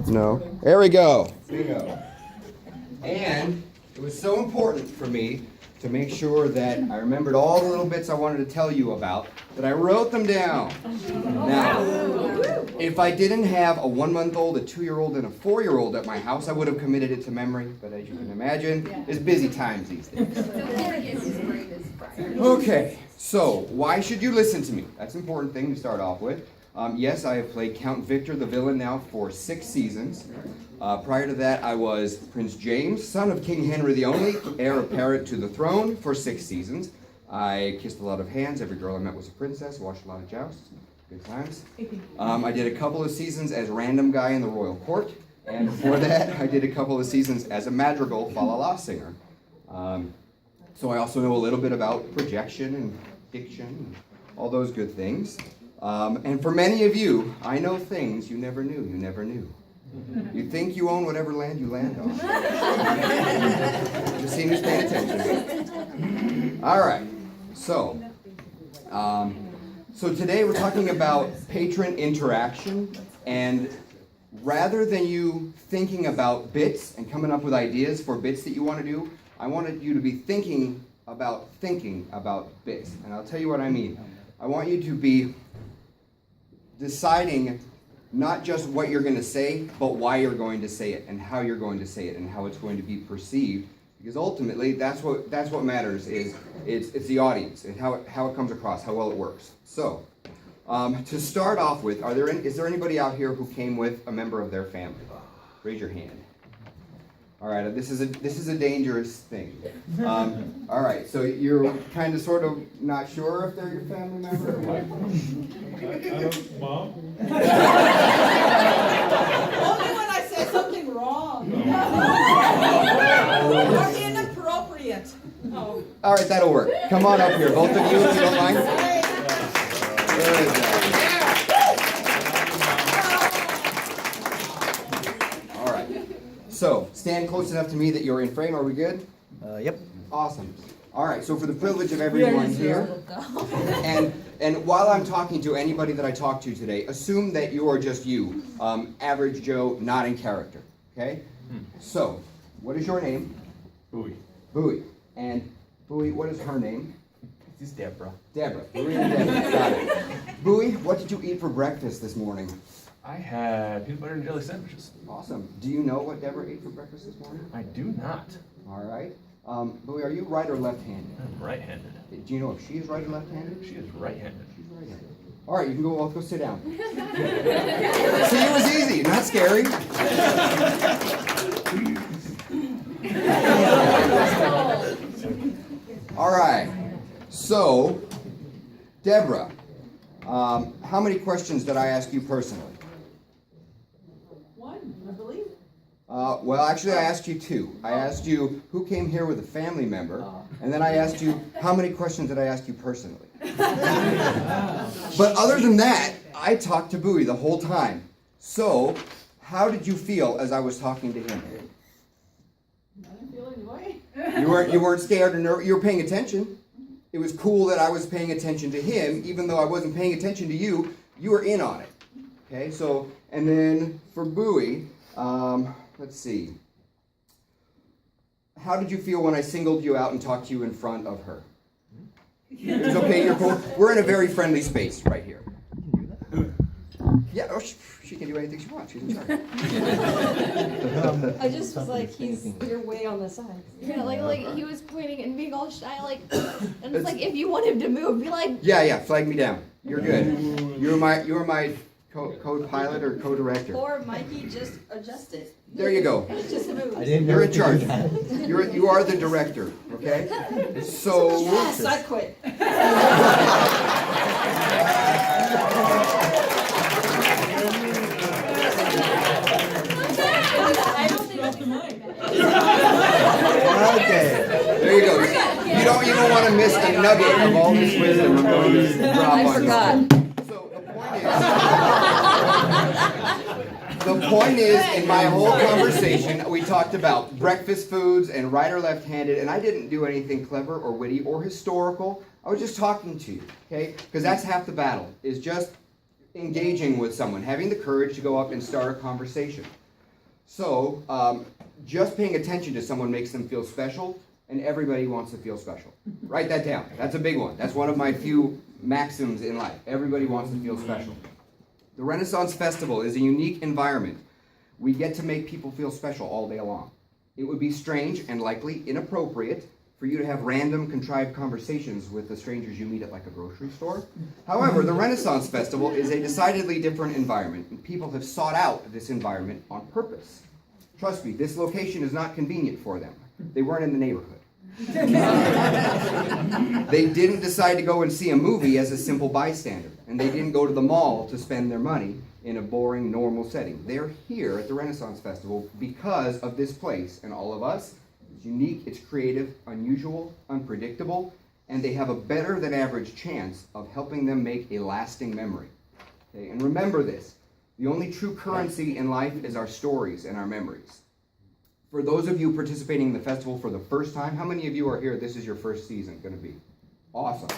No. There we go. Bingo. And it was so important for me to make sure that I remembered all the little bits I wanted to tell you about, that I wrote them down. Now, if I didn't have a 1-month-old, a 2-year-old, and a 4-year-old at my house, I would have committed it to memory. But as you can imagine, it's busy times these days. Okay, so why should you listen to me? That's an important thing to start off with. Yes, I have played Count Victor the villain now for 6 seasons. Prior to that, I was Prince James, son of King Henry the Only, heir apparent to the throne, for 6 seasons. I kissed a lot of hands. Every girl I met was a princess. Watched a lot of jousts. Good times. I did a couple of seasons as random guy in the royal court. And before that, I did a couple of seasons as a madrigal fa-la-la singer. So I also know a little bit about projection and diction and all those good things. And for many of you, I know things you never knew you never knew. You think you own whatever land you land on. Just seem to pay attention. All right. So today we're talking about patron interaction, and rather than you thinking about bits and coming up with ideas for bits that you want to do, I wanted you to be thinking about bits. And I'll tell you what I mean. I want you to be deciding not just what you're going to say, but why you're going to say it, and how you're going to say it, and how it's going to be perceived. Because ultimately, that's what matters. It's the audience and how it comes across, how well it works. So, to start off with, is there anybody out here who came with a member of their family? Raise your hand. All right, this is a dangerous thing. All right, so you're kind of sort of not sure if they're your family member or what? Mom? Only when I say something wrong. Or inappropriate. Oh. All right, that'll work. Come on up here, both of you, if you don't mind. Very good. All right. So, stand close enough to me that you're in frame. Are we good? Yep. Awesome. All right, so for the privilege of everyone here, and while I'm talking to anybody that I talk to today, assume that you are just you, average Joe, not in character, okay? So, what is your name? Bowie. Bowie. And Bowie, what is her name? This is Deborah. Deborah. Bowie and Deborah. Got it. Bowie, what did you eat for breakfast this morning? I had peanut butter and jelly sandwiches. Awesome. Do you know what Deborah ate for breakfast this morning? I do not. All right. Bowie, are you right or left-handed? I'm right-handed. Do you know if she is right or left-handed? She is right-handed. She's right-handed. All right, you can go. Let's go sit down. See, it was easy, not scary. All right. So, Deborah, how many questions did I ask you personally? One, I believe. Well, actually, I asked you 2. I asked you who came here with a family member, and then I asked you how many questions did I ask you personally. But other than that, I talked to Bowie the whole time. So, how did you feel as I was talking to him? I didn't feel any way. You weren't scared or nervous. You were paying attention. It was cool that I was paying attention to him, even though I wasn't paying attention to you. You were in on it. Okay. So, and then for Bowie, let's see. How did you feel when I singled you out and talked to you in front of her? It's okay. You're cool. We're in a very friendly space right here. Yeah. Oh, she can do anything she wants. She's in charge. I just was like, you're way on the side. Yeah, like he was pointing and being all shy, like, and it's like, if you want him to move, be like. Yeah, flag me down. You're good. You were my co-pilot or co-director. Or Mikey just adjusted. There you go. Just moved. You're in charge. You are the director. Okay. So. Yes, I quit. Okay. There you go. You don't even want to miss a nugget of all this wisdom I'm going to drop on you. I forgot. So the point is, in my whole conversation, we talked about breakfast foods and right or left-handed, and I didn't do anything clever or witty or historical. I was just talking to you, okay? Because that's half the battle, is just engaging with someone, having the courage to go up and start a conversation. So, just paying attention to someone makes them feel special, and everybody wants to feel special. Write that down. That's a big one. That's one of my few maxims in life. Everybody wants to feel special. The Renaissance Festival is a unique environment. We get to make people feel special all day long. It would be strange and likely inappropriate for you to have random, contrived conversations with the strangers you meet at like a grocery store. However, the Renaissance Festival is a decidedly different environment, and people have sought out this environment on purpose. Trust me, this location is not convenient for them. They weren't in the neighborhood. They didn't decide to go and see a movie as a simple bystander, and they didn't go to the mall to spend their money in a boring, normal setting. They're here at the Renaissance Festival because of this place, and all of us. It's unique, it's creative, unusual, unpredictable, and they have a better than average chance of helping them make a lasting memory. Okay? And remember this, the only true currency in life is our stories and our memories. For those of you participating in the festival for the first time, how many of you are here, this is your first season going to be? Awesome.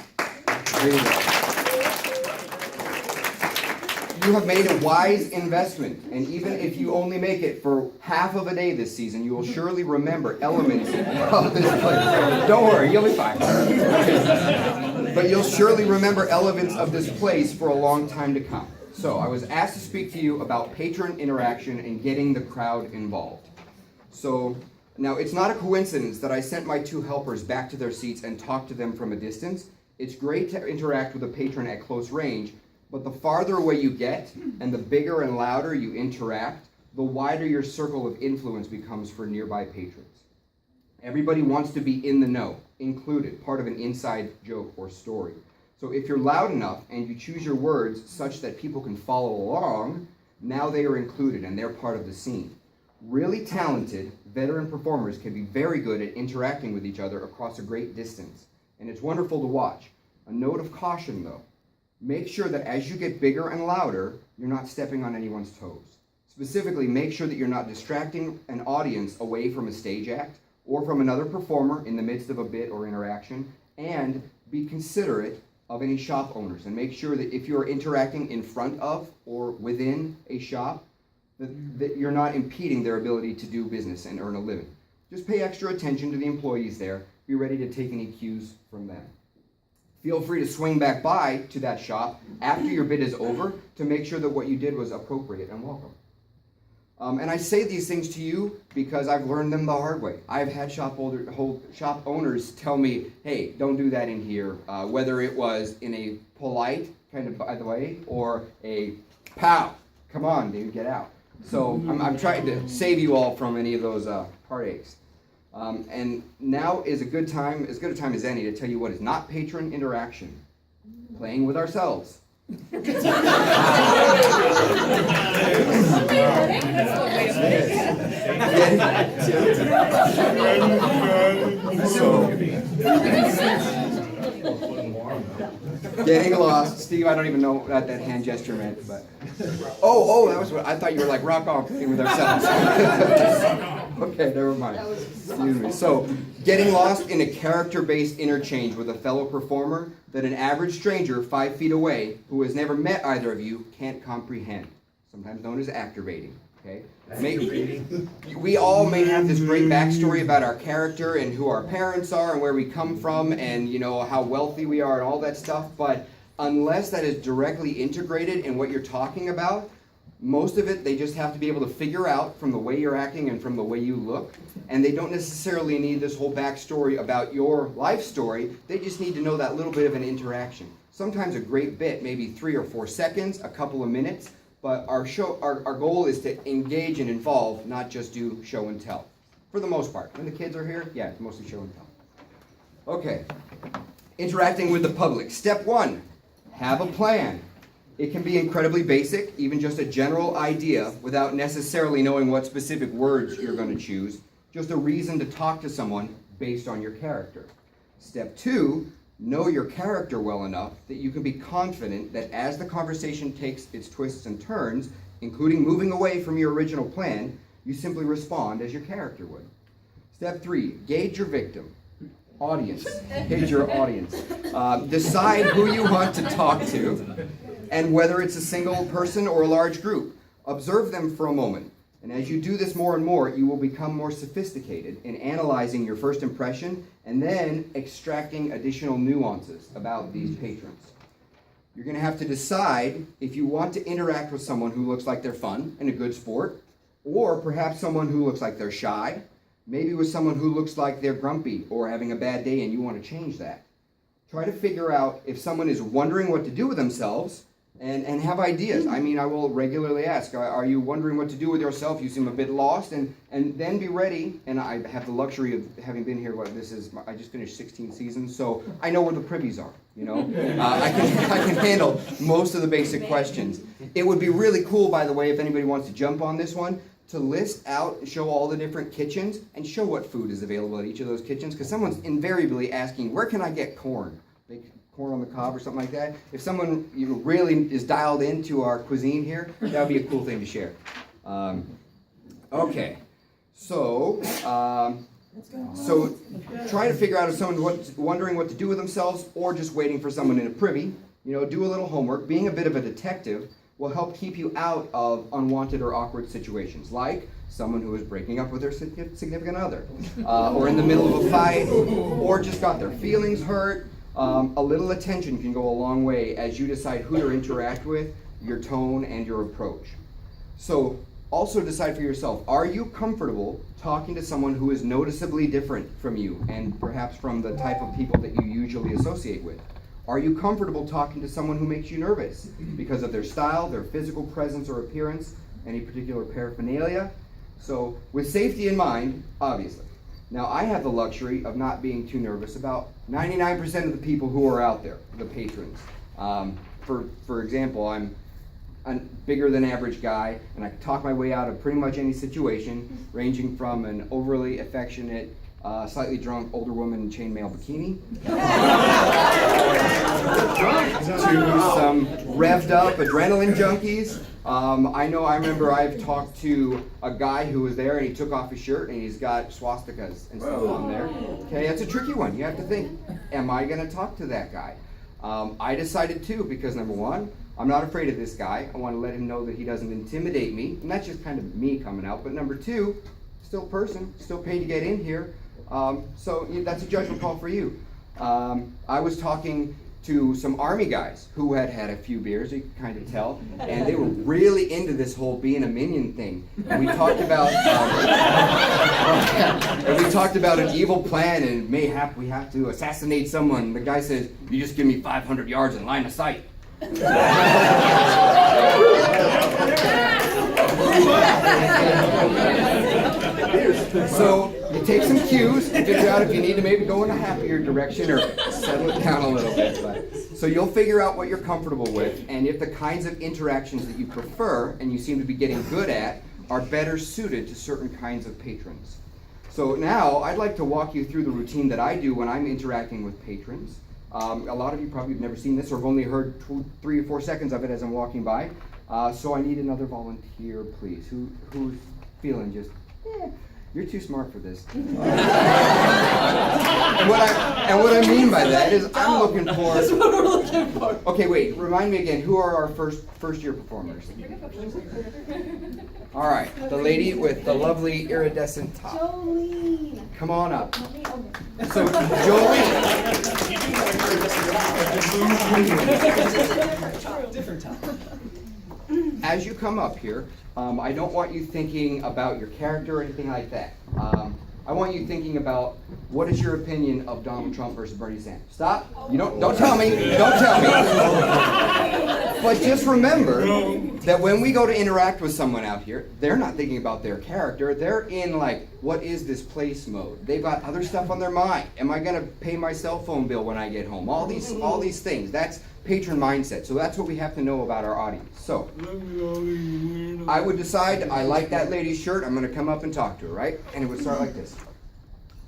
There you go. You have made a wise investment, and even if you only make it for half of a day this season, you will surely remember elements of this place. Don't worry, you'll be fine. But you'll surely remember elements of this place for a long time to come. So I was asked to speak to you about patron interaction and getting the crowd involved. So now it's not a coincidence that I sent my two helpers back to their seats and talked to them from a distance. It's great to interact with a patron at close range, but the farther away you get and the bigger and louder you interact, the wider your circle of influence becomes for nearby patrons. Everybody wants to be in the know, included, part of an inside joke or story. So if you're loud enough and you choose your words such that people can follow along, now they are included and they're part of the scene. Really talented veteran performers can be very good at interacting with each other across a great distance, and it's wonderful to watch. A note of caution though, make sure that as you get bigger and louder, you're not stepping on anyone's toes. Specifically, make sure that you're not distracting an audience away from a stage act or from another performer in the midst of a bit or interaction, and be considerate of any shop owners, and make sure that if you're interacting in front of or within a shop, that you're not impeding their ability to do business and earn a living. Just pay extra attention to the employees there. Be ready to take any cues from them. Feel free to swing back by to that shop after your bid is over to make sure that what you did was appropriate and welcome. And I say these things to you because I've learned them the hard way. I've had shop owners tell me, hey, don't do that in here, whether it was in a polite kind of by the way, or a pow, come on, dude, get out. So I'm trying to save you all from any of those heartaches. And now is as good a time as any to tell you what is not patron interaction. Playing with ourselves. Getting lost. Steve, I don't even know what that hand gesture meant, but oh, that was what I thought you were like rock on playing with ourselves. Okay, never mind. Excuse me. So, getting lost in a character-based interchange with a fellow performer that an average stranger 5 feet away who has never met either of you can't comprehend. Sometimes known as activating. Okay? We all may have this great backstory about our character and who our parents are and where we come from and how wealthy we are and all that stuff, but unless that is directly integrated in what you're talking about, most of it they just have to be able to figure out from the way you're acting and from the way you look, and they don't necessarily need this whole backstory about your life story. They just need to know that little bit of an interaction. Sometimes a great bit, maybe 3 or 4 seconds, a couple of minutes, but our goal is to engage and involve, not just do show and tell. For the most part. When the kids are here, yeah, it's mostly show and tell. Okay. Interacting with the public. Step 1, have a plan. It can be incredibly basic, even just a general idea without necessarily knowing what specific words you're going to choose. Just a reason to talk to someone based on your character. Step 2, know your character well enough that you can be confident that as the conversation takes its twists and turns, including moving away from your original plan, you simply respond as your character would. Step 3, gauge your victim. Audience. Gauge your audience. Decide who you want to talk to and whether it's a single person or a large group. Observe them for a moment. And as you do this more and more, you will become more sophisticated in analyzing your first impression and then extracting additional nuances about these patrons. You're going to have to decide if you want to interact with someone who looks like they're fun and a good sport, or perhaps someone who looks like they're shy, maybe with someone who looks like they're grumpy or having a bad day and you want to change that. Try to figure out if someone is wondering what to do with themselves and have ideas. I mean, I will regularly ask, are you wondering what to do with yourself? You seem a bit lost, and then be ready. And I have the luxury of having been here, I just finished 16 seasons, so I know where the privies are, you know? I can handle most of the basic questions. It would be really cool, by the way, if anybody wants to jump on this one, to list out, show all the different kitchens, and show what food is available at each of those kitchens, because someone's invariably asking, where can I get corn? Corn on the cob or something like that. If someone really is dialed into our cuisine here, that would be a cool thing to share. Okay, so try to figure out if someone's wondering what to do with themselves or just waiting for someone in a privy. Do a little homework. Being a bit of a detective will help keep you out of unwanted or awkward situations, like someone who is breaking up with their significant other, or in the middle of a fight, or just got their feelings hurt. A little attention can go a long way as you decide who to interact with, your tone, and your approach. So also decide for yourself, are you comfortable talking to someone who is noticeably different from you and perhaps from the type of people that you usually associate with? Are you comfortable talking to someone who makes you nervous because of their style, their physical presence or appearance, any particular paraphernalia? So with safety in mind, obviously. Now, I have the luxury of not being too nervous about 99% of the people who are out there, the patrons. For example, I'm a bigger than average guy, and I can talk my way out of pretty much any situation, ranging from an overly affectionate, slightly drunk older woman in chainmail bikini to some revved up adrenaline junkies. I remember I've talked to a guy who was there and he took off his shirt and he's got swastikas and stuff on there. Okay, that's a tricky one. You have to think, am I going to talk to that guy? I decided to, because number one, I'm not afraid of this guy. I want to let him know that he doesn't intimidate me. And that's just kind of me coming out. But number two, still a person, still paid to get in here. So that's a judgment call for you. I was talking to some Army guys who had had a few beers, you can kind of tell, and they were really into this whole being a minion thing. And we talked about an evil plan, and mayhap we have to assassinate someone. The guy says, "You just give me 500 yards in line of sight." So you take some cues and figure out if you need to maybe go in a happier direction or settle it down a little bit. So you'll figure out what you're comfortable with, and if the kinds of interactions that you prefer and you seem to be getting good at are better suited to certain kinds of patrons. So now I'd like to walk you through the routine that I do when I'm interacting with patrons. A lot of you probably have never seen this or have only heard 3 or 4 seconds of it as I'm walking by. So I need another volunteer, please. Who's feeling just, you're too smart for this. And what I mean by that is I'm looking for... That's what we're looking for. Okay, wait, remind me again, who are our first year performers? All right, the lady with the lovely iridescent top. Jolene. Come on up. Okay. So, Jolene. Different time. As you come up here, I don't want you thinking about your character or anything like that. I want you thinking about what is your opinion of Donald Trump versus Bernie Sanders. Stop. You don't tell me. Don't tell me. But just remember that when we go to interact with someone out here, they're not thinking about their character. They're in like, what is this place mode? They've got other stuff on their mind. Am I going to pay my cell phone bill when I get home? All these things. That's patron mindset. So that's what we have to know about our audience. So I would decide I like that lady's shirt. I'm going to come up and talk to her, right? And it would start like this.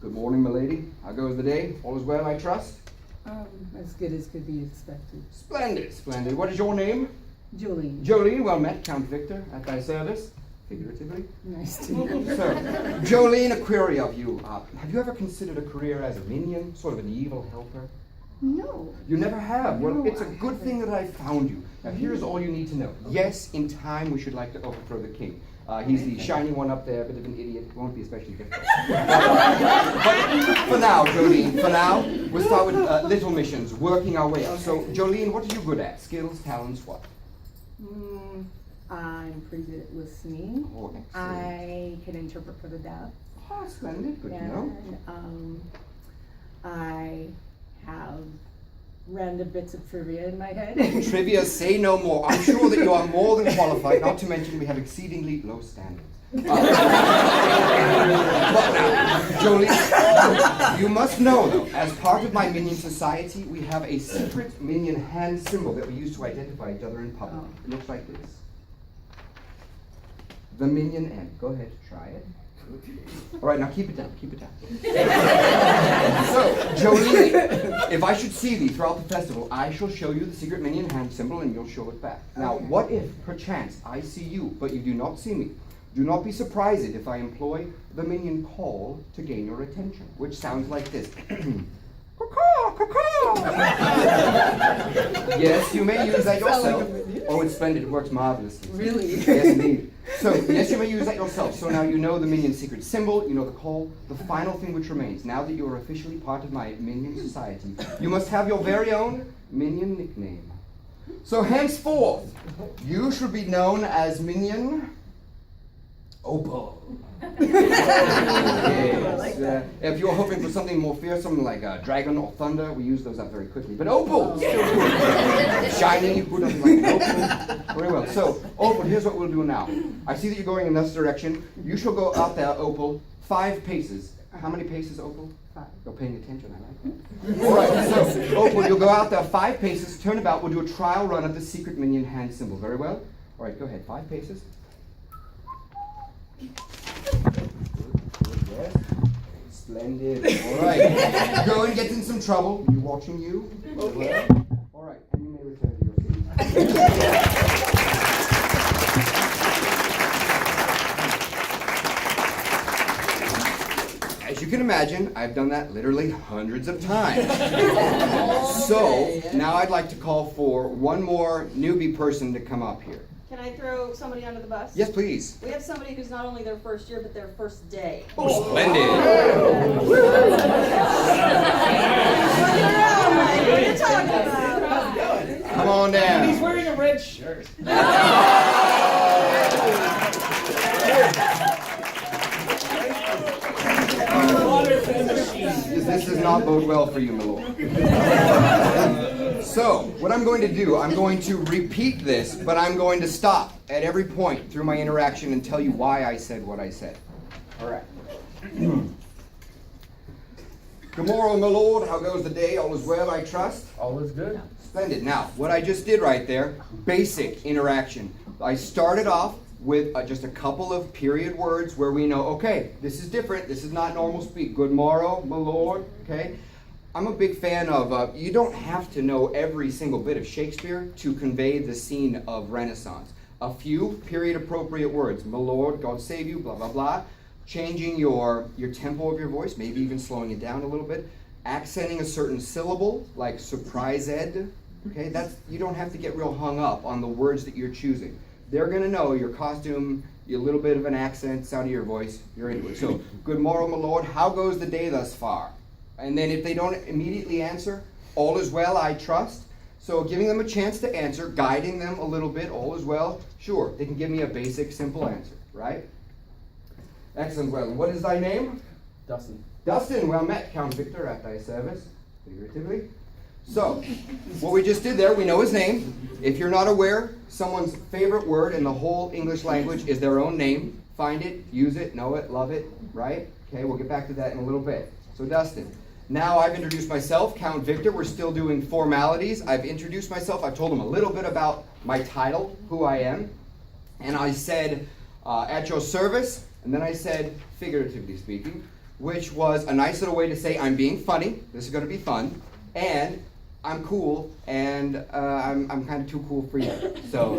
Good morning, my lady. How goes the day? All is well, I trust? As good as could be expected. Splendid, splendid. What is your name? Jolene. Jolene, well met, Count Victor, at thy service, figuratively. Nice to meet you. So, Jolene, a query of you. Have you ever considered a career as a minion, sort of an evil helper? No. You never have. Well, No, it's a I good thing that I found you. Now, here's all you need to know. Yes, in time we should like to overthrow the king. He's the shiny one up there, a bit of an idiot. It won't be especially difficult. But for now, Jolene, for now, we'll start with little missions, working our way up. So, Jolene, what are you good at? Skills, talents, what? I'm pretty good at listening. Oh, excellent. I can interpret for the deaf. Oh, splendid. Good to know. And I have random bits of trivia in my head. Trivia, say no more. I'm sure that you are more than qualified, not to mention we have exceedingly low standards. But now, Jolie, you must know though, as part of my minion society, we have a secret minion hand symbol that we use to identify each other in public. Oh. It looks like this. The minion M. Go ahead, try it. All right, now keep it down, keep it down. So, Jolie, if I should see thee throughout the festival, I shall show you the secret minion hand symbol and you'll show it back. Now, Okay. what if, perchance, I see you, but you do not see me? Do not be surprised if I employ the minion call to gain your attention, which sounds like this. Caw-caw, caw-caw. Yes, you may use that yourself. Oh, it's splendid, it works marvelously. Really? Yes, indeed. So, yes, you may use that yourself. So now you know the minion secret symbol, you know the call. The final thing which remains, now that you are officially part of my minion society, you must have your very own minion nickname. So henceforth, you should be known as Minion Opal. Yes. If you're hoping for something more fearsome like a dragon or thunder, we use those up very quickly. But Opal, still good. Shiny, who doesn't like an opal? Very well. So, Opal, here's what we'll do now. I see that you're going in this direction. You shall go out there, Opal, 5 paces. How many paces, Opal? 5. You're paying attention, I like that. All right, so, Opal, you'll go out there 5 paces, turn about, we'll do a trial run of the secret minion hand symbol. Very well? All right, go ahead, 5 paces. Yes. Splendid. All right. Go and get in some trouble. You watching you? Okay. All right. And you may return to your seat. As you can imagine, I've done that literally hundreds of times. So now I'd like to call for one more newbie person to come up here. Can I throw somebody under the bus? Yes, please. We have somebody who's not only their first year, but their first day. Oh, splendid. What are you talking about? Come on down. He's wearing a red shirt. This does not bode well for you, my lord. So, what I'm going to do, I'm going to repeat this, but I'm going to stop at every point through my interaction and tell you why I said what I said. All right. Good morrow, my lord. How goes the day? All is well, I trust? All is good. Splendid. Now, what I just did right there, basic interaction. I started off with just a couple of period words where we know, okay, this is different. This is not normal speak. Good morrow, my lord. Okay. I'm a big fan of, you don't have to know every single bit of Shakespeare to convey the scene of Renaissance. A few period appropriate words. My lord, God save you, blah, blah, blah. Changing your tempo of your voice, maybe even slowing it down a little bit. Accenting a certain syllable, like surprised. Okay, you don't have to get real hung up on the words that you're choosing. They're going to know your costume, a little bit of an accent, sound of your voice, you're into it. So, good morrow, my lord. How goes the day thus far? And then if they don't immediately answer, all is well, I trust. So giving them a chance to answer, guiding them a little bit, all is well. Sure, they can give me a basic, simple answer, right? Excellent. Well, what is thy name? Dustin. Dustin, well met, Count Victor, at thy service, figuratively. So, what we just did there, we know his name. If you're not aware, someone's favorite word in the whole English language is their own name. Find it, use it, know it, love it, right? Okay, we'll get back to that in a little bit. So, Dustin. Now I've introduced myself, Count Victor. We're still doing formalities. I've introduced myself. I've told him a little bit about my title, who I am. And I said, at your service. And then I said, figuratively speaking, which was a nice little way to say I'm being funny. This is going to be fun. And I'm cool. And I'm kind of too cool for you. So,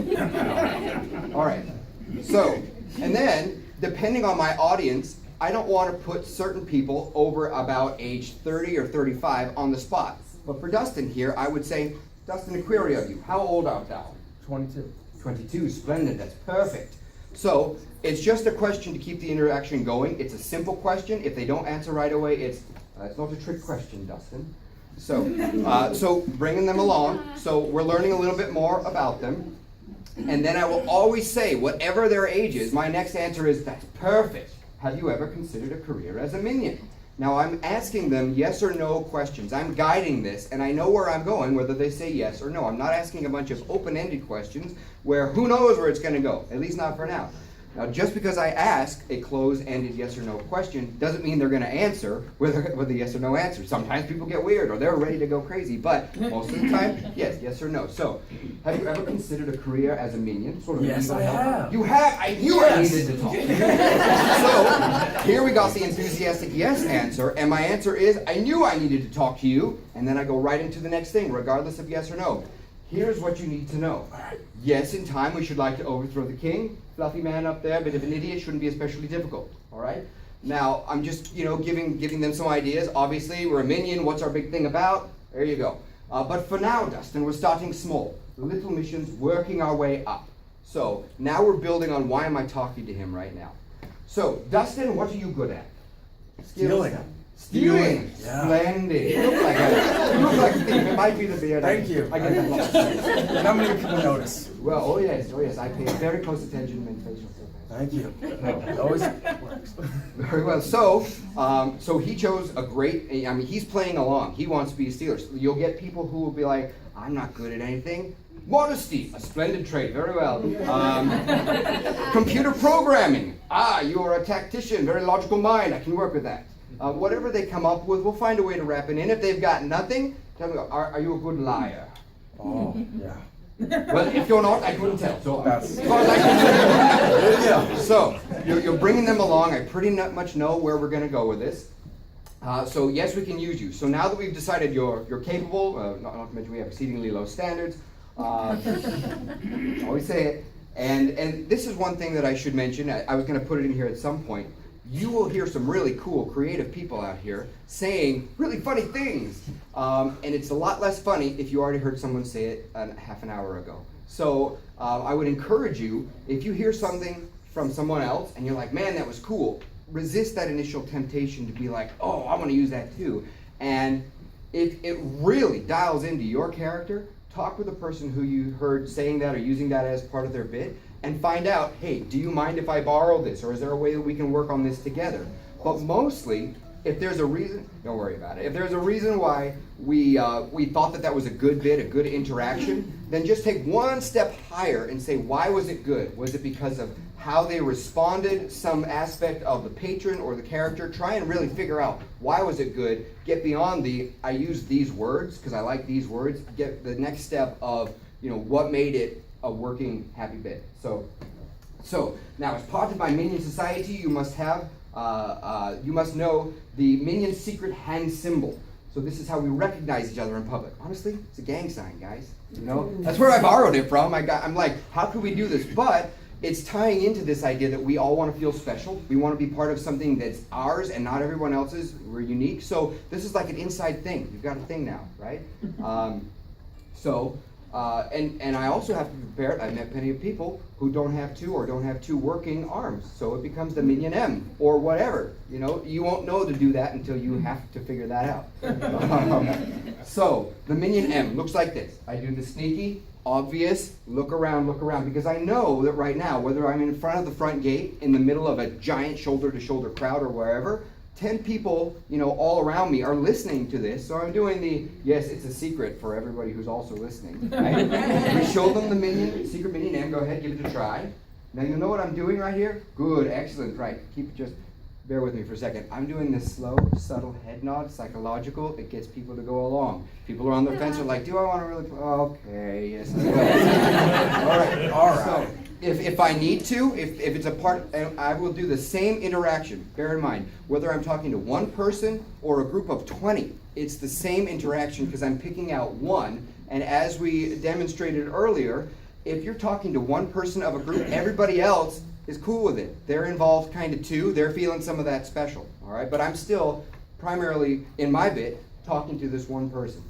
all right. So, and then, depending on my audience, I don't want to put certain people over about age 30 or 35 on the spot. But for Dustin here, I would say, Dustin, a query of you. How old art thou? 22. 22, splendid, that's perfect. So, it's just a question to keep the interaction going. It's a simple question. If they don't answer right away, it's not a trick question, Dustin. So bringing them along. So we're learning a little bit more about them. And then I will always say, whatever their age is, my next answer is, that's perfect. Have you ever considered a career as a minion? Now I'm asking them yes or no questions. I'm guiding this, and I know where I'm going, whether they say yes or no. I'm not asking a bunch of open-ended questions where who knows where it's going to go, at least not for now. Now, just because I ask a closed-ended yes or no question doesn't mean they're going to answer with a yes or no answer. Sometimes people get weird or they're ready to go crazy, but most of the time, yes or no. So, have you ever considered a career as a minion? Sort of Yes, evil I helper? have. You have? I knew Yes. I needed to talk. So, here we got the enthusiastic yes answer, and my answer is, I knew I needed to talk to you, and then I go right into the next thing, regardless of yes or no. Here's what you need to know. Yes, in time we should like to overthrow the king. Fluffy man up there, bit of an idiot, shouldn't be especially difficult. All right? Now, I'm just, giving them some ideas. Obviously, we're a minion. What's our big thing about? There you go. But for now, Dustin, we're starting small. Little missions, working our way up. So, now we're building on why am I talking to him right now. So, Dustin, what are you good at? Stealing. Stealing. Yeah. Splendid. You look like a thief. It might be the beard. Thank you. I get that lost. Not many people notice. Well, oh yes. I pay very close attention to men's facial hair. Thank you. It always works. Very well. So he chose a great. I mean, he's playing along. He wants to be a Steeler. So you'll get people who will be like, "I'm not good at anything." Modesty, a splendid trait. Very well. Computer programming. You are a tactician. Very logical mind. I can work with that. Whatever they come up with, we'll find a way to wrap it in. If they've got nothing, tell me, are you a good liar? Oh, yeah. Well, if you're not, I couldn't tell. So, That's- as far as I can tell. Yeah. So, you're bringing them along. I pretty much know where we're going to go with this. So, yes, we can use you. So now that we've decided you're capable, not to mention we have exceedingly low standards. Always say it. And this is one thing that I should mention. I was going to put it in here at some point. You will hear some really cool, creative people out here saying really funny things. And it's a lot less funny if you already heard someone say it half an hour ago. So I would encourage you, if you hear something from someone else and you're like, man, that was cool, resist that initial temptation to be like, oh, I want to use that too. And if it really dials into your character, talk with the person who you heard saying that or using that as part of their bit, and find out, hey, do you mind if I borrow this? Or is there a way that we can work on this together? But mostly, if there's a reason, don't worry about it. If there's a reason why we thought that was a good bit, a good interaction, then just take one step higher and say, why was it good? Was it because of how they responded, some aspect of the patron or the character? Try and really figure out, why was it good? Get beyond I use these words because I like these words. Get the next step of, what made it a working happy bit. So now, as part of my minion society, you must know the minion secret hand symbol. So this is how we recognize each other in public. Honestly, it's a gang sign, guys. That's where I borrowed it from. I'm like, how could we do this? But it's tying into this idea that we all want to feel special. We want to be part of something that's ours and not everyone else's. We're unique. So this is like an inside thing. You've got a thing now, right? And I also have to be prepared. I've met plenty of people who don't have two working arms. So it becomes the minion M or whatever. You won't know to do that until you have to figure that out. So the minion M looks like this. I do the sneaky, obvious, look around, because I know that right now, whether I'm in front of the front gate, in the middle of a giant shoulder-to-shoulder crowd or wherever, 10 people, all around me are listening to this. So I'm doing yes, it's a secret for everybody who's also listening. Right? We show them the secret minion M. Go ahead, give it a try. Now you know what I'm doing right here? Good, excellent, right. Bear with me for a second. I'm doing this slow, subtle head nod, psychological. It gets people to go along. People are on the fence are like, do I want to really? Okay, yes, I will. All right. So, if I need to, if it's a part, I will do the same interaction. Bear in mind, whether I'm talking to one person or a group of 20, it's the same interaction because I'm picking out one. And as we demonstrated earlier, if you're talking to one person of a group, everybody else is cool with it. They're involved kind of too. They're feeling some of that special. All right, but I'm still primarily in my bit talking to this one person.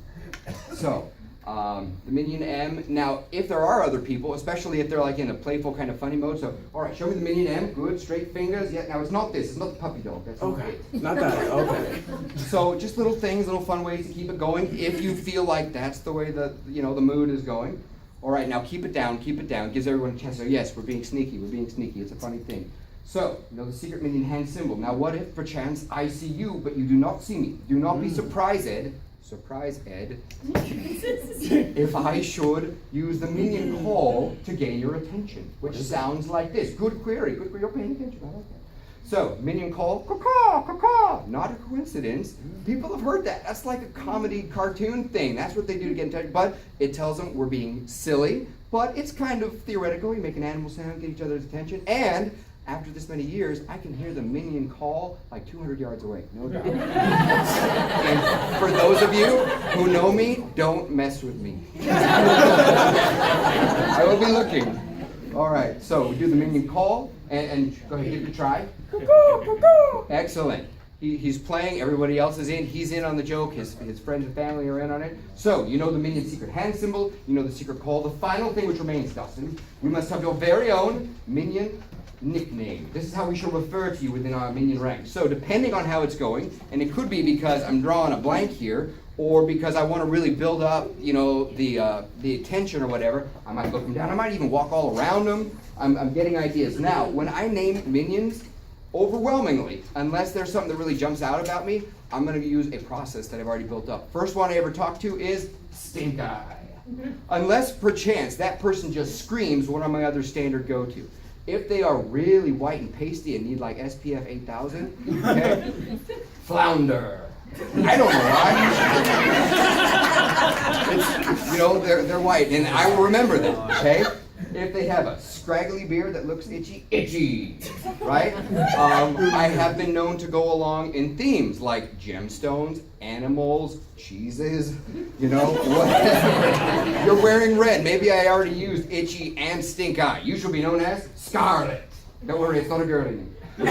So, the minion M. Now, if there are other people, especially if they're like in a playful kind of funny mode, so, all right, show me the minion M. Good, straight fingers. Yeah, now it's not this. It's not the puppy dog. That's not Okay. it. Not that. Okay. So just little things, little fun ways to keep it going. If you feel like that's the way the mood is going. All right, now keep it down, keep it down. Gives everyone a chance to say, yes, we're being sneaky, we're being sneaky. It's a funny thing. So, the secret minion hand symbol. Now what if perchance I see you, but you do not see me? Do not be surprised, Ed. Surprise, Ed. If I should use the minion call to gain your attention, which sounds like this. Good query, good query. You're paying attention, I like that. So, minion call, caw-caw, caw-caw. Not a coincidence. People have heard that. That's like a comedy cartoon thing. That's what they do to get in touch. But it tells them we're being silly, but it's kind of theoretical. You make an animal sound, get each other's attention, and after this many years, I can hear the minion call like 200 yards away, no doubt. And for those of you who know me, don't mess with me. I will be looking. All right, so we do the minion call, and go ahead, give it a try. Excellent. He's playing, everybody else is in, he's in on the joke, his friends and family are in on it. So, you know the minion secret hand symbol, you know the secret call. The final thing which remains, Dustin, you must have your very own minion nickname. This is how we shall refer to you within our minion ranks. So depending on how it's going, and it could be because I'm drawing a blank here, or because I want to really build up, the attention or whatever, I might look them down. I might even walk all around them. I'm getting ideas. Now, when I name minions, overwhelmingly, unless there's something that really jumps out about me, I'm going to use a process that I've already built up. First one I ever talk to is Stink Eye. Unless perchance that person just screams one of my other standard go-to. If they are really white and pasty and need like SPF 8000, okay, Flounder. I don't know why. They're white, and I will remember them, okay? If they have a scraggly beard that looks itchy, right? I have been known to go along in themes like gemstones, animals, cheeses, whatever. You're wearing red. Maybe I already used itchy and stink eye. You shall be known as Scarlet. Don't worry, it's not a girly name. So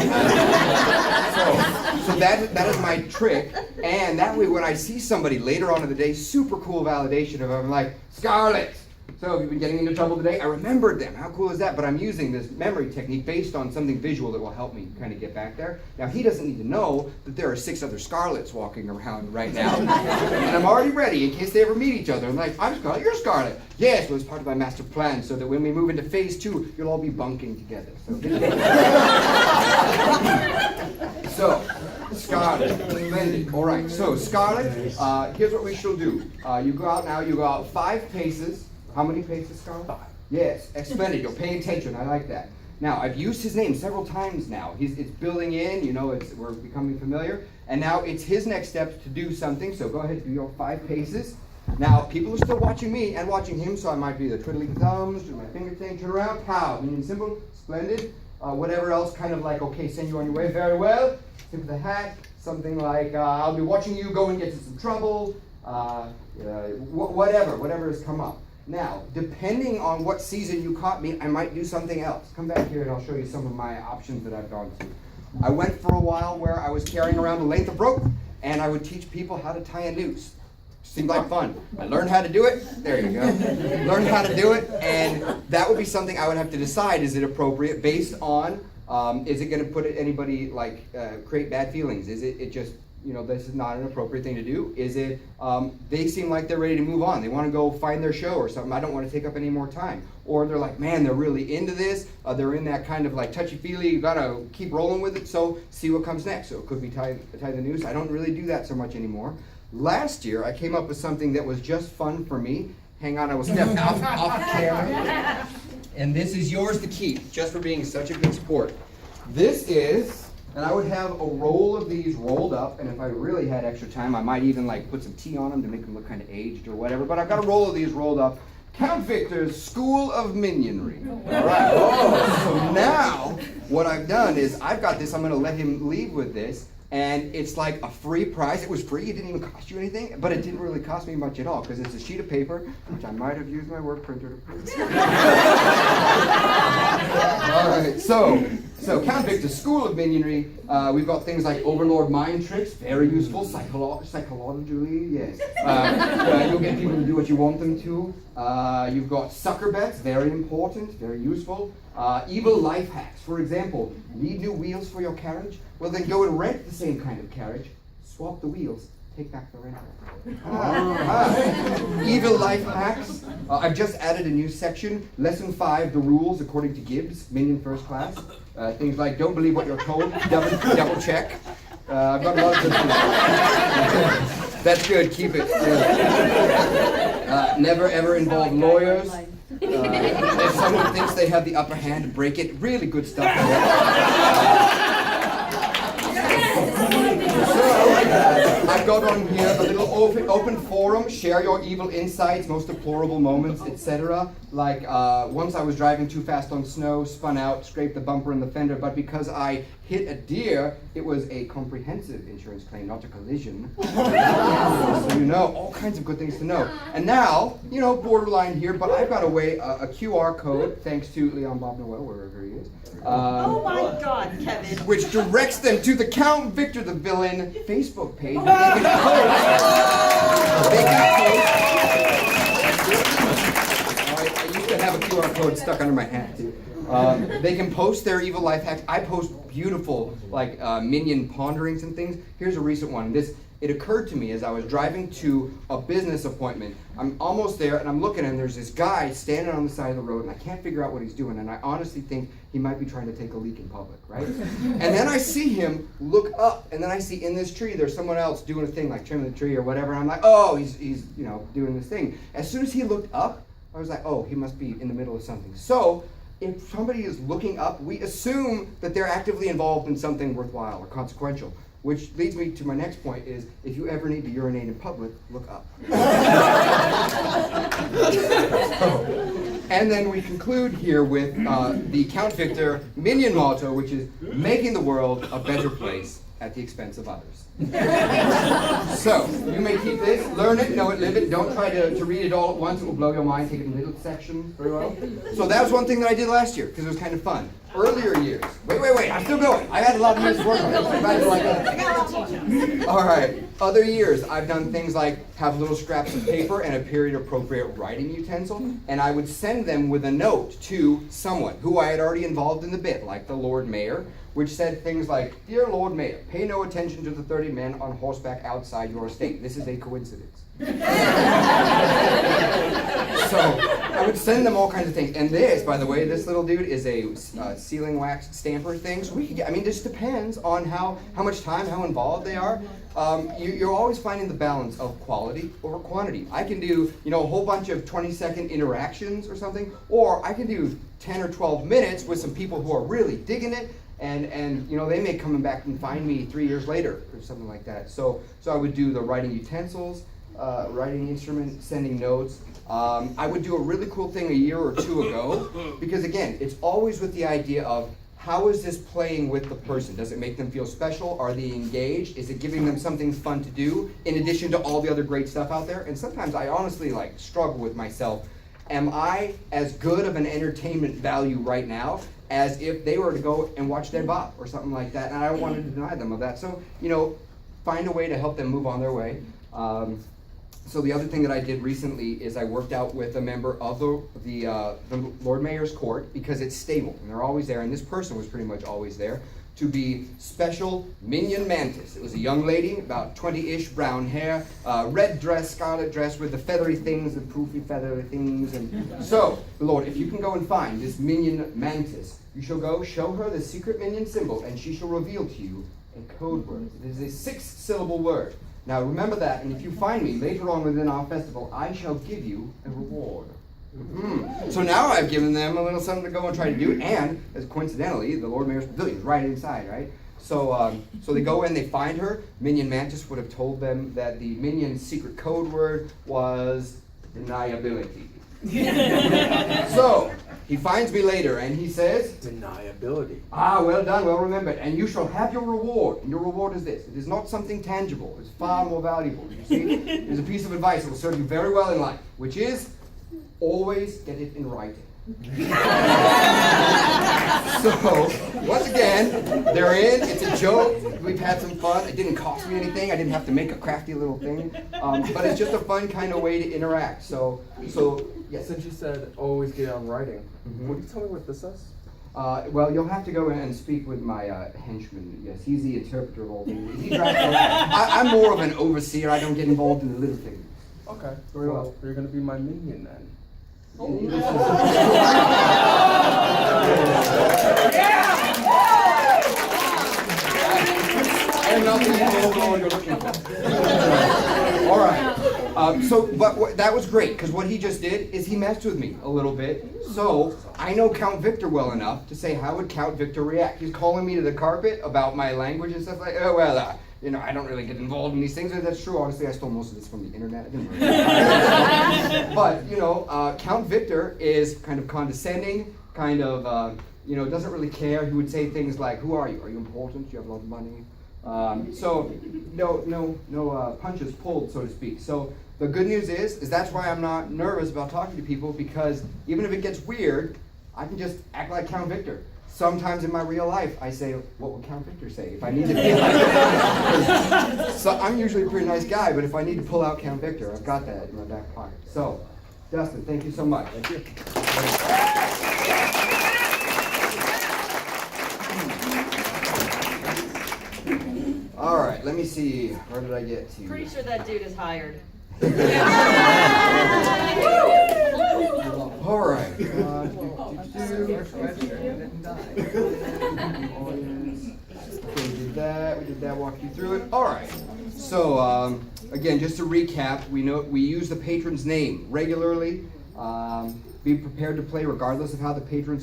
that is my trick, and that way when I see somebody later on in the day, super cool validation of them, I'm like, Scarlet. So if you've been getting into trouble today, I remembered them. How cool is that? But I'm using this memory technique based on something visual that will help me kind of get back there. Now he doesn't need to know that there are 6 other Scarlets walking around right now. And I'm already ready in case they ever meet each other. I'm like, I'm Scarlet, you're Scarlet. Yes, well, it's part of my master plan so that when we move into phase 2, you'll all be bunking together. So, Scarlet, splendid. All right, so Scarlet, here's what we shall do. You go out now, you go out 5 paces. How many paces, Scarlet? 5. Yes, splendid. You're paying attention. I like that. Now, I've used his name several times now. It's building in, we're becoming familiar. And now it's his next step to do something. So go ahead, do your 5 paces. Now, people are still watching me and watching him, so I might do the twiddling thumbs, do my finger thing, turn around, pow. Minion symbol, splendid. Whatever else, kind of like, okay, send you on your way, very well. Tip of the hat, something like, I'll be watching you go and get into some trouble. Whatever has come up. Now, depending on what season you caught me, I might do something else. Come back here and I'll show you some of my options that I've gone to. I went for a while where I was carrying around a length of rope and I would teach people how to tie a noose. Seemed like fun. I learned how to do it. There you go. Learned how to do it, and that would be something I would have to decide, is it appropriate based on, is it going to put anybody, create bad feelings? Is it just, this is not an appropriate thing to do? Is it, they seem like they're ready to move on. They want to go find their show or something. I don't want to take up any more time. Or they're like, man, they're really into this. They're in that kind of like touchy-feely, you got to keep rolling with it, so see what comes next. So it could be tie the noose. I don't really do that so much anymore. Last year, I came up with something that was just fun for me. Hang on, I will step off camera. And this is yours to keep, just for being such a good sport. This is, and I would have a roll of these rolled up, and if I really had extra time, I might even put some tea on them to make them look kind of aged or whatever, but I've got a roll of these rolled up. Count Victor's School of Minionry. All right. So now, what I've done is, I've got this, I'm going to let him leave with this. and it's like a free prize. It was free, it didn't even cost you anything, but it didn't really cost me much at all because it's a sheet of paper, which I might have used my work printer to print. All right, so Count Victor, School of Minionry. We've got things like Overlord Mind Tricks, very useful, psychologically, yes. You'll get people to do what you want them to. You've got Sucker Bets, very important, very useful. Evil Life Hacks, for example, need new wheels for your carriage? Well, then go and rent the same kind of carriage, swap the wheels, take back the rental. Evil Life Hacks. I've just added a new section, Lesson 5, the rules according to Gibbs, Minion First Class. Things like don't believe what you're told, double check. I've got a lot of good things. That's good, keep it. Never ever involve lawyers. If someone thinks they have the upper hand, break it. Really good stuff. I've got on here a little open forum, share your evil insights, most deplorable moments, etc. Like once I was driving too fast on snow, spun out, scraped the bumper and the fender, but because I hit a deer, it was a comprehensive insurance claim, not a collision. So you know, all kinds of good things to know. And now, you know, borderline here, but I've got a QR code, thanks to Leon Bob Noel, wherever he is. Oh my God, Kevin. Which directs them to the Count Victor the Villain Facebook page. They can post. I used to have a QR code stuck under my hat too. They can post their evil life hacks. I post beautiful like minion ponderings and things. Here's a recent one. It occurred to me as I was driving to a business appointment. I'm almost there and I'm looking and there's this guy standing on the side of the road and I can't figure out what he's doing and I honestly think he might be trying to take a leak in public, right? And then I see him look up and then I see in this tree there's someone else doing a thing like trimming the tree or whatever and I'm like, oh, he's you know, doing this thing. As soon as he looked up, I was like, oh, he must be in the middle of something. So if somebody is looking up, we assume that they're actively involved in something worthwhile or consequential. Which leads me to my next point is, if you ever need to urinate in public, look up. And then we conclude here with the Count Victor minion motto, which is making the world a better place at the expense of others. So, you may keep this, learn it, know it, live it. Don't try to read it all at once. It will blow your mind. Take it in little sections. Very well. So that was one thing that I did last year, because it was kind of fun. Earlier years. Wait, I'm still going. I had a lot of years to work on it. All right. Other years, I've done things like have little scraps of paper and a period-appropriate writing utensil, and I would send them with a note to someone who I had already involved in the bit, like the Lord Mayor, which said things like, "Dear Lord Mayor, pay no attention to the 30 men on horseback outside your estate. This is a coincidence." So I would send them all kinds of things. And this, by the way, this little dude is a sealing wax stamper thing. So we could get, I mean, this depends on how much time, how involved they are. You're always finding the balance of quality over quantity. I can do, you know, a whole bunch of 20-second interactions or something, or I can do 10 or 12 minutes with some people who are really digging it. And you know, they may come back and find me 3 years later or something like that. So I would do the writing utensils, writing instrument, sending notes. I would do a really cool thing a year or two ago, because again, it's always with the idea of how is this playing with the person? Does it make them feel special? Are they engaged? Is it giving them something fun to do in addition to all the other great stuff out there? And sometimes I honestly like struggle with myself. Am I as good of an entertainment value right now as if they were to go and watch Dead Bob or something like that? And I don't want to deny them of that. So, you know, find a way to help them move on their way. So the other thing that I did recently is I worked out with a member of the Lord Mayor's Court, because it's stable and they're always there, and this person was pretty much always there, to be Special Minion Mantis. It was a young lady, about 20-ish, brown hair, red dress, scarlet dress with the feathery things, the poofy feathery things. And so, Lord, if you can go and find this Minion Mantis, you shall go show her the secret minion symbol, and she shall reveal to you a code word. It is a 6-syllable word. Now remember that, and if you find me later on within our festival, I shall give you a reward. So now I've given them a little something to go and try to do, and as coincidentally, the Lord Mayor's Pavilion is right inside, right? So they go in, they find her. Minion Mantis would have told them that the minion's secret code word was deniability. So He finds me later and he says, Deniability. "Ah, well done, well remembered, and you shall have your reward. And your reward is this. It is not something tangible. It's far more valuable. You see, it is a piece of advice that will serve you very well in life, which is always get it in writing." So, once again, they're in. It's a joke. We've had some fun. It didn't cost me anything. I didn't have to make a crafty little thing. But it's just a fun kind of way to interact. So yes. Since you said always get on writing, Mhm. would you tell me what this is? Well, you'll have to go in and speak with my henchman. Yes, he's the interpreter of all things. He drafts all- I'm more of an overseer. I don't get involved in the little things. Okay. Very well. You're gonna be my minion then. And nothing you're looking for. All right. That was great because what he just did is he messed with me a little bit. So I know Count Victor well enough to say, how would Count Victor react? He's calling me to the carpet about my language and stuff like. Oh well, I don't really get involved in these things. And that's true. Honestly, I stole most of this from the internet. I didn't really but Count Victor is kind of condescending, kind of doesn't really care. He would say things like, "Who are you? Are you important? Do you have a lot of money?" So no punches pulled, so to speak. So the good news is that's why I'm not nervous about talking to people, because even if it gets weird, I can just act like Count Victor. Sometimes in my real life, I say, "What would Count Victor say?" If I need to be like So I'm usually a pretty nice guy, but if I need to pull out Count Victor, I've got that in my back pocket. So, Dustin, thank you so much. Thank you. All right, let me see. Where did I get to? Pretty sure that dude is hired. All right. Okay, we did that, walked you through it. All right. So, again, just to recap, we use the patron's name regularly. Be prepared to play regardless of how the patron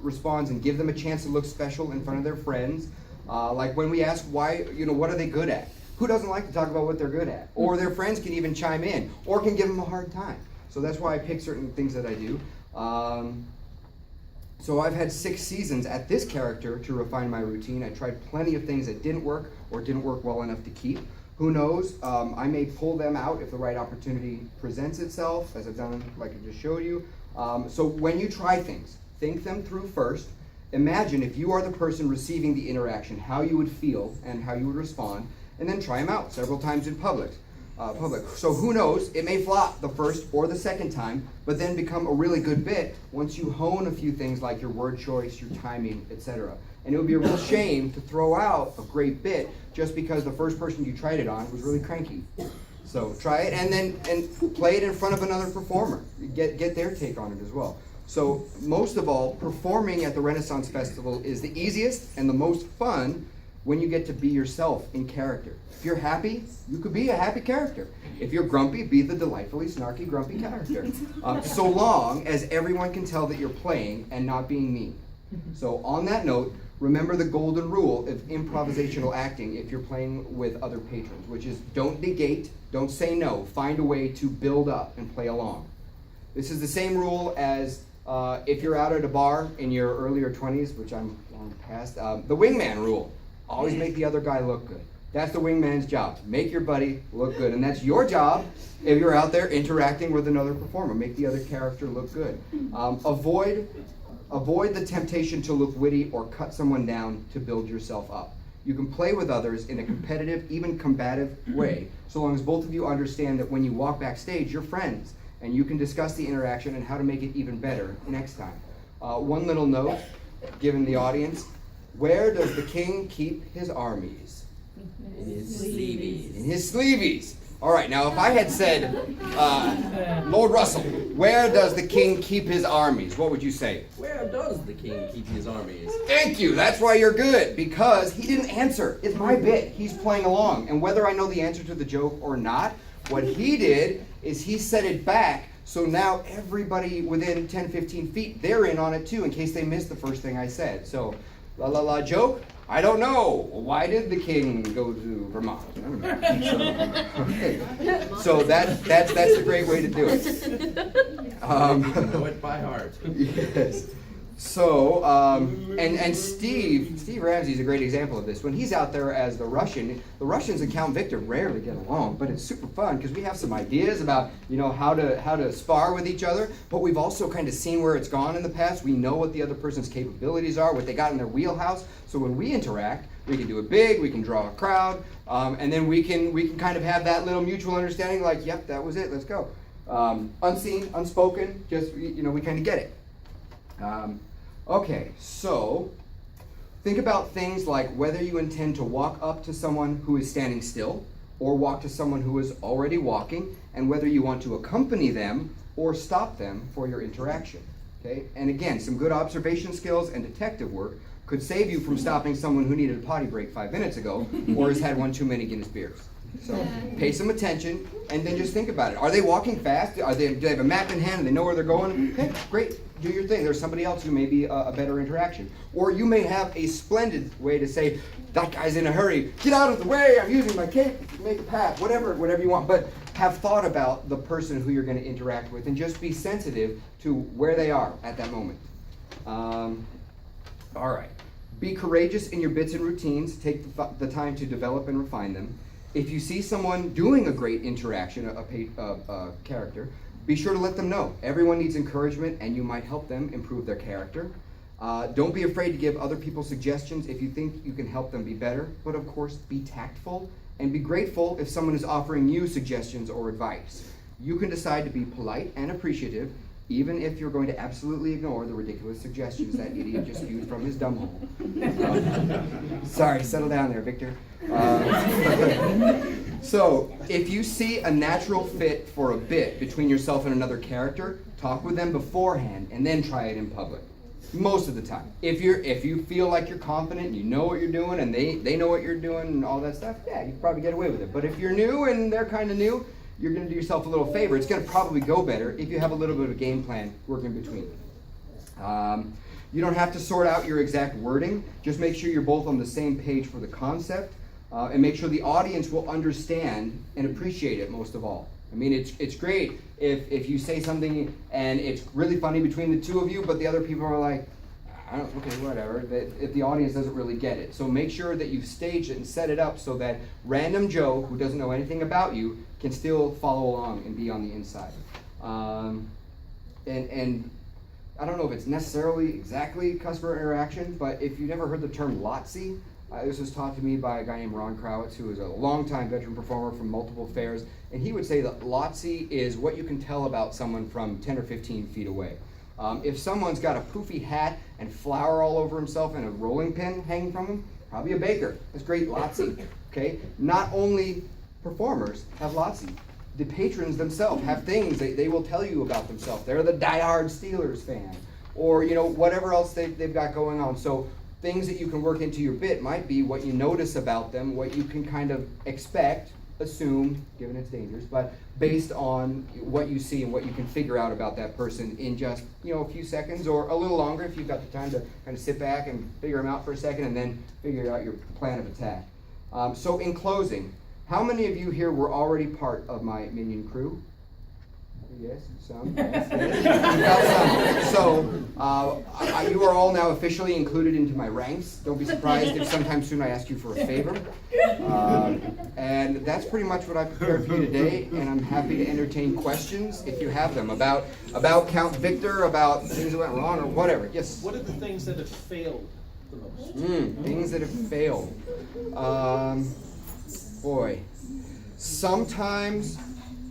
responds, and give them a chance to look special in front of their friends. Like when we ask what are they good at? Who doesn't like to talk about what they're good at? Or their friends can even chime in, or can give them a hard time. So that's why I pick certain things that I do. So I've had 6 seasons at this character to refine my routine. I tried plenty of things that didn't work or didn't work well enough to keep. Who knows? I may pull them out if the right opportunity presents itself, as I've done, like I just showed you. So when you try things, think them through first. Imagine if you are the person receiving the interaction, how you would feel and how you would respond, and then try them out several times in public. So who knows, it may flop the first or the second time, but then become a really good bit once you hone a few things like your word choice, your timing, etc. And it would be a real shame to throw out a great bit just because the first person you tried it on was really cranky. So try it and play it in front of another performer. Get their take on it as well. So most of all, performing at the Renaissance Festival is the easiest and the most fun when you get to be yourself in character. If you're happy, you could be a happy character. If you're grumpy, be the delightfully snarky, grumpy character. So long as everyone can tell that you're playing and not being mean. So on that note, remember the golden rule of improvisational acting if you're playing with other patrons, which is don't negate, don't say no, find a way to build up and play along. This is the same rule as if you're out at a bar in your earlier 20s, which I'm long past, the wingman rule. Always make the other guy look good. That's the wingman's job. Make your buddy look good. And that's your job if you're out there interacting with another performer. Make the other character look good. Avoid the temptation to look witty or cut someone down to build yourself up. You can play with others in a competitive, even combative way, so long as both of you understand that when you walk backstage, you're friends, and you can discuss the interaction and how to make it even better next time. One little note, given the audience, where does the king keep his armies? In his sleeveys. In his sleeveys. All right, now if I had said, Lord Russell, where does the king keep his armies? What would you say? Where does the king keep his armies? Thank you, that's why you're good, because he didn't answer. It's my bit, he's playing along. And whether I know the answer to the joke or not, what he did is he set it back, so now everybody within 10, 15 feet, they're in on it too, in case they missed the first thing I said. So La la la joke? I don't know. Why did the king go to Vermont? I don't know. Okay. So that's a great way to do it. Know it by heart. Yes. So, and Steve Ramsey is a great example of this. When he's out there as the Russians and Count Victor rarely get along, but it's super fun because we have some ideas about, how to spar with each other, but we've also kind of seen where it's gone in the past. We know what the other person's capabilities are, what they got in their wheelhouse. So when we interact, we can do it big, we can draw a crowd, and then we can kind of have that little mutual understanding like, yep, that was it, let's go. Unseen, unspoken, just, we kind of get it. Okay, so think about things like whether you intend to walk up to someone who is standing still or walk to someone who is already walking, and whether you want to accompany them or stop them for your interaction. Okay, and again, some good observation skills and detective work could save you from stopping someone who needed a potty break 5 minutes ago or has had one too many Guinness beers. So pay some attention and then just think about it. Are they walking fast? Do they have a map in hand and they know where they're going? Okay, great. Do your thing. There's somebody else who may be a better interaction. Or you may have a splendid way to say, that guy's in a hurry. Get out of the way. I'm using my cape to make a path. Whatever you want. But have thought about the person who you're going to interact with and just be sensitive to where they are at that moment. All right. Be courageous in your bits and routines. Take the time to develop and refine them. If you see someone doing a great interaction, a character, be sure to let them know. Everyone needs encouragement, and you might help them improve their character. Don't be afraid to give other people suggestions if you think you can help them be better. But of course, be tactful and be grateful if someone is offering you suggestions or advice. You can decide to be polite and appreciative, even if you're going to absolutely ignore the ridiculous suggestions that idiot just spewed from his dumb hole. Sorry, settle down there, Victor. So, if you see a natural fit for a bit between yourself and another character, talk with them beforehand and then try it in public. Most of the time. If you feel like you're confident, you know what you're doing, and they know what you're doing and all that stuff, yeah, you can probably get away with it. But if you're new and they're kind of new, you're going to do yourself a little favor. It's going to probably go better if you have a little bit of a game plan working between them. You don't have to sort out your exact wording. Just make sure you're both on the same page for the concept, and make sure the audience will understand and appreciate it most of all. I mean, it's great if you say something and it's really funny between the two of you, but the other people are like, okay, whatever, if the audience doesn't really get it. So make sure that you've staged it and set it up so that random Joe, who doesn't know anything about you, can still follow along and be on the inside. And I don't know if it's necessarily exactly customer interaction, but if you've never heard the term LOTC, this was taught to me by a guy named Ron Krowitz, who is a longtime veteran performer from multiple fairs, and he would say that LOTC is what you can tell about someone from 10 or 15 feet away. If someone's got a poofy hat and flour all over himself and a rolling pin hanging from him, probably a baker. That's great LOTC. Okay? Not only performers have LOTC. The patrons themselves have things they will tell you about themselves. They're the diehard Steelers fan, or whatever else they've got going on. So things that you can work into your bit might be what you notice about them, what you can kind of expect, assume, given its dangers, but based on what you see and what you can figure out about that person in just a few seconds or a little longer if you've got the time to kind of sit back and figure them out for a second and then figure out your plan of attack. So in closing, how many of you here were already part of my minion crew? Yes, some. Yes. We've got some. So you are all now officially included into my ranks. Don't be surprised if sometime soon I ask you for a favor. And that's pretty much what I prepared for you today. And I'm happy to entertain questions if you have them about Count Victor, about things that went wrong or whatever. Yes. What are the things that have failed the most? Things that have failed. Boy, sometimes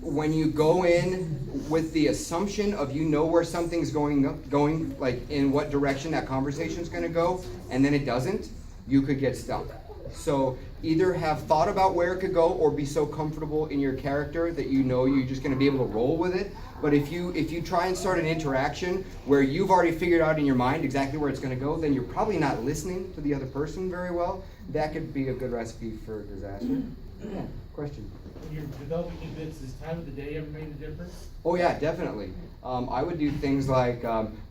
when you go in with the assumption of where something's going, like in what direction that conversation's going to go, and then it doesn't, you could get stuck. So either have thought about where it could go, or be so comfortable in your character that you're just going to be able to roll with it. But if you try and start an interaction where you've already figured out in your mind exactly where it's going to go, then you're probably not listening to the other person very well. That could be a good recipe for disaster. Yeah, question. When you're developing new bits, does time of the day ever make a difference? Oh yeah, definitely. I would do things like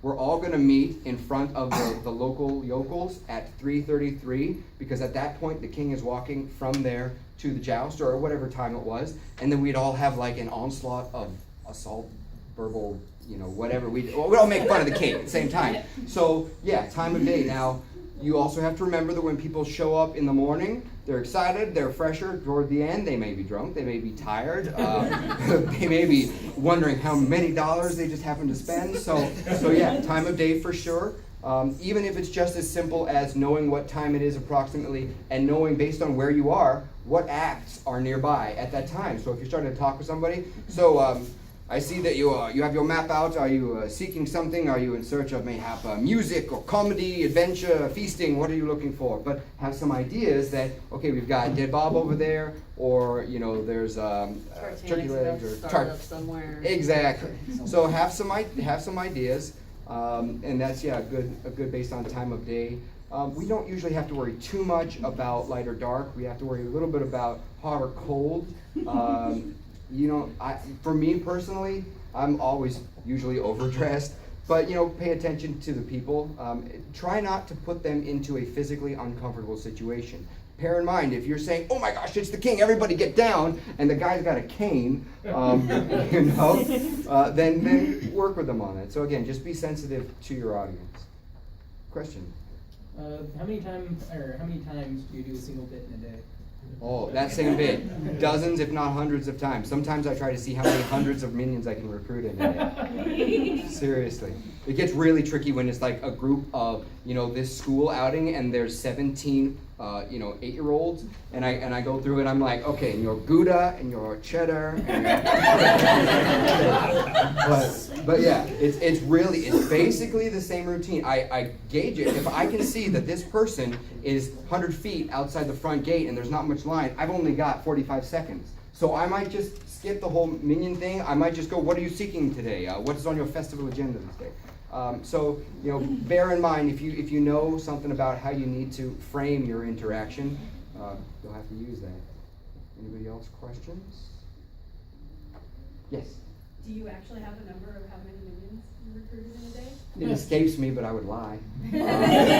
we're all going to meet in front of the local yokels at 3:33 because at that point the king is walking from there to the joust or whatever time it was, and then we'd all have like an onslaught of assault, verbal, whatever. We'd all make fun of the king at the same time. So yeah, time of day. Now you also have to remember that when people show up in the morning, they're excited, they're fresher toward the end, they may be drunk, they may be tired, they may be wondering how many dollars they just happened to spend. So yeah, time of day for sure. Even if it's just as simple as knowing what time it is approximately and knowing based on where you are, what acts are nearby at that time. So if you're starting to talk with somebody, I see that you have your map out. Are you seeking something? Are you in search of mayhap music or comedy, adventure, feasting? What are you looking for? But have some ideas that, okay, we've got Dead Bob over there, or there's turkey legs or Startup somewhere. Exactly. So have some ideas, and that's a good based on time of day. We don't usually have to worry too much about light or dark. We have to worry a little bit about hot or cold. For me personally, I'm always usually overdressed, but pay attention to the people. Try not to put them into a physically uncomfortable situation. Bear in mind, if you're saying, "Oh my gosh, it's the king! Everybody get down!" and the guy's got a cane, then work with them on it. So again, just be sensitive to your audience. Question. How many times do you do a single bit in a day? Oh, that same bit. Dozens, if not hundreds of times. Sometimes I try to see how many hundreds of minions I can recruit in a day. Seriously. It gets really tricky when it's like a group of, this school outing and there's 17, 8-year-olds. And I go through and I'm like, okay, and your Gouda and your cheddar. And but yeah, it's basically the same routine. I gauge it. If I can see that this person is 100 feet outside the front gate and there's not much line, I've only got 45 seconds. So I might just skip the whole minion thing. I might just go, what are you seeking today? What is on your festival agenda this day? Bear in mind, if you know something about how you need to frame your interaction, you'll have to use that. Anybody else questions? Yes? Do you actually have a number of how many minions you recruited in a day? It escapes me, but I would lie.